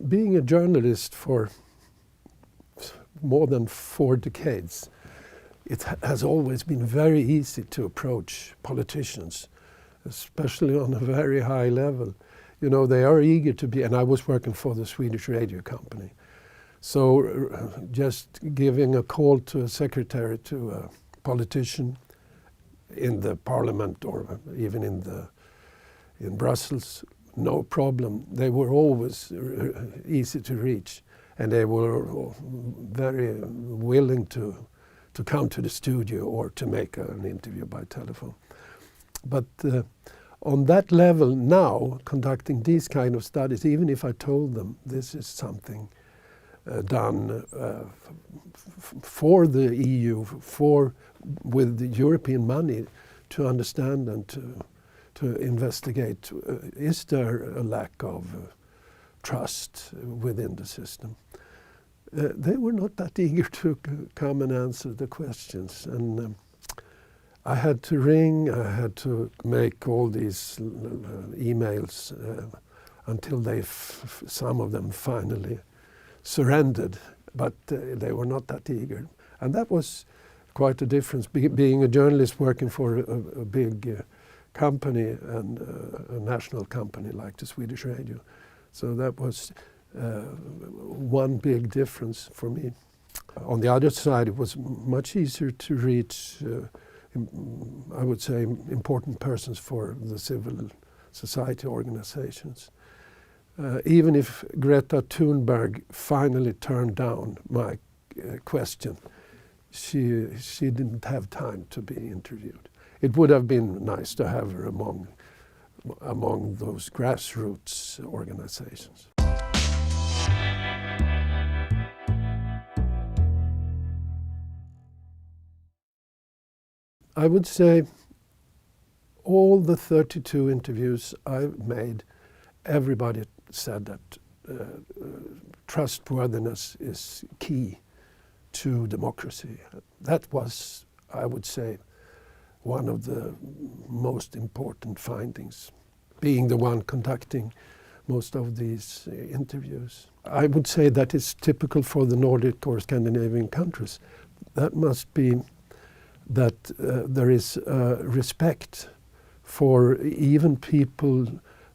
being a journalist for more than 4 decades, it has always been very easy to approach politicians, especially on a very high level. You know, they are eager to be, and I was working for the Swedish radio company. So just giving a call to a secretary to a politician in the parliament or even in Brussels, no problem. They were always easy to reach, and they were very willing to come to the studio or to make an interview by telephone. But on that level now, conducting these kind of studies, even if I told them this is something done for the EU, with the European money, to understand and to investigate, is there a lack of trust within the system? They were not that eager to come and answer the questions. And I had to ring, I had to make all these emails until some of them finally surrendered, but they were not that eager. And that was quite a difference, being a journalist working for a big company and a national company like the Swedish radio. So that was one big difference for me. On the other side, it was much easier to reach, I would say, important persons for the civil society organizations. Even if Greta Thunberg finally turned down my question, she didn't have time to be interviewed. It would have been nice to have her among those grassroots organizations. I would say all the 32 interviews I made, everybody said that trustworthiness is key to democracy. That was, I would say, one of the most important findings, being the one conducting most of these interviews. I would say that is typical for the Nordic or Scandinavian countries. That must be that there is respect for even people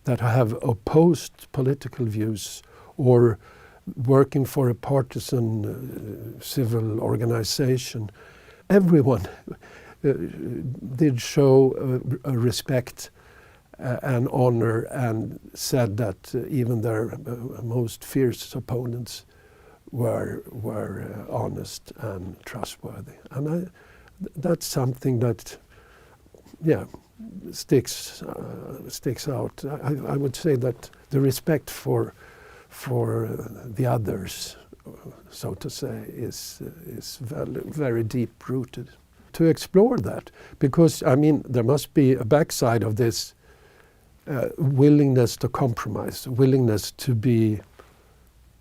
that have opposed political views or working for a partisan civil organization. Everyone did show a respect and honor, and said that even their most fierce opponents were honest and trustworthy. And that's something that, sticks out. I would say that the respect for the others, so to say, is very, very deep rooted. To explore that, because I mean there must be a backside of this willingness to compromise, willingness to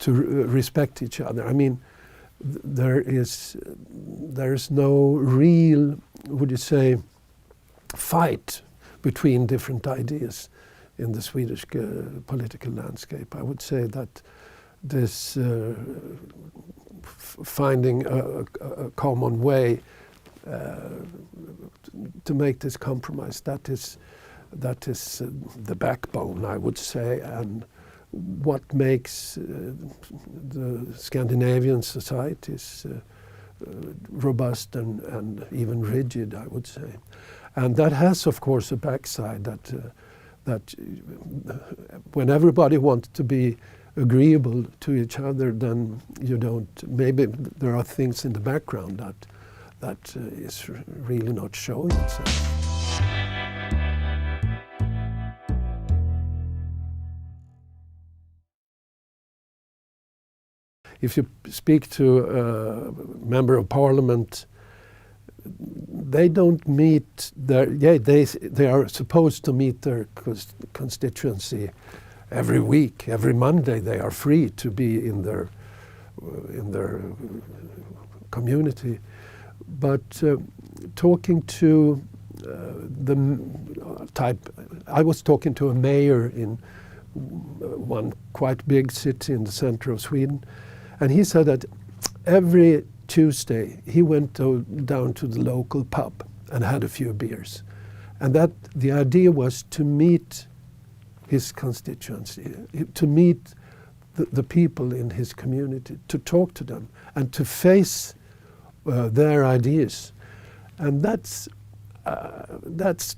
respect each other. I mean, there is no real, would you say, fight between different ideas in the Swedish political landscape. I would say that this finding a common way to make this compromise, that is the backbone, I would say, and what makes the Scandinavian societies robust and even rigid, I would say. And that has, of course, a backside that when everybody wants to be agreeable to each other, then you don't, maybe there are things in the background that is really not showing itself. If you speak to a member of parliament, they don't meet they are supposed to meet their constituency every week. Every Monday they are free to be in their community. But talking to I was talking to a mayor in one quite big city in the center of Sweden. And he said that every Tuesday he went down to the local pub and had a few beers. And that the idea was to meet his constituency, to meet the people in his community, to talk to them and to face their ideas. And that's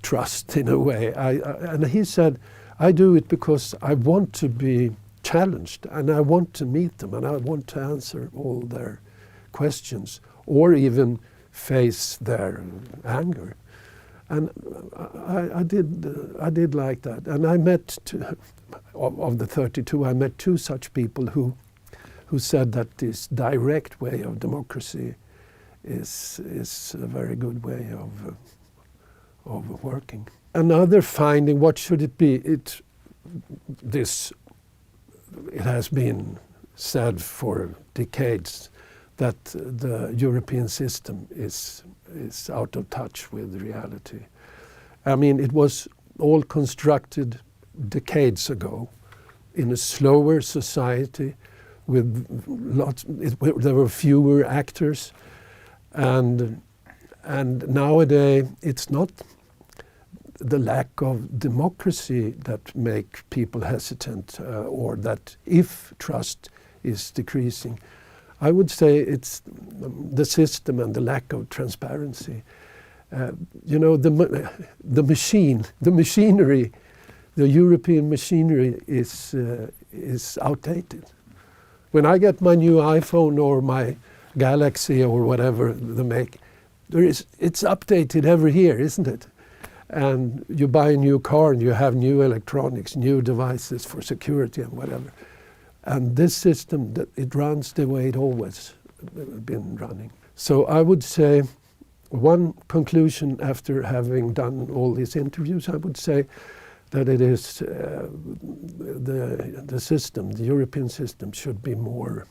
trust in a way. And he said, I do it because I want to be challenged and I want to meet them and I want to answer all their questions or even face their anger. And I did like that. And I met, of the 32, I met 2 such people who said that this direct way of democracy is a very good way of working. Another finding, what should it be? It has been said for decades that the European system is out of touch with reality. I mean, it was all constructed decades ago in a slower society with there were fewer actors, and nowadays it's not the lack of democracy that make people hesitant or that if trust is decreasing. I would say it's the system and the lack of transparency. You know, the machinery, the European machinery is outdated. When I get my new iPhone or my Galaxy or whatever they make, it's updated every year, isn't it? And you buy a new car and you have new electronics, new devices for security and whatever. And this system, it runs the way it always been running. So I would say one conclusion after having done all these interviews, I would say that it is the system, the European system should be more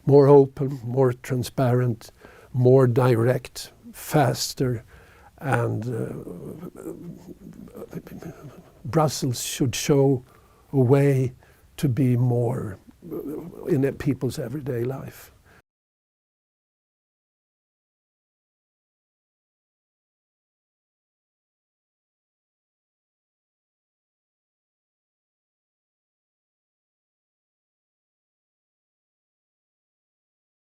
open, more transparent, more direct, faster, and Brussels should show a way to be more in people's everyday life.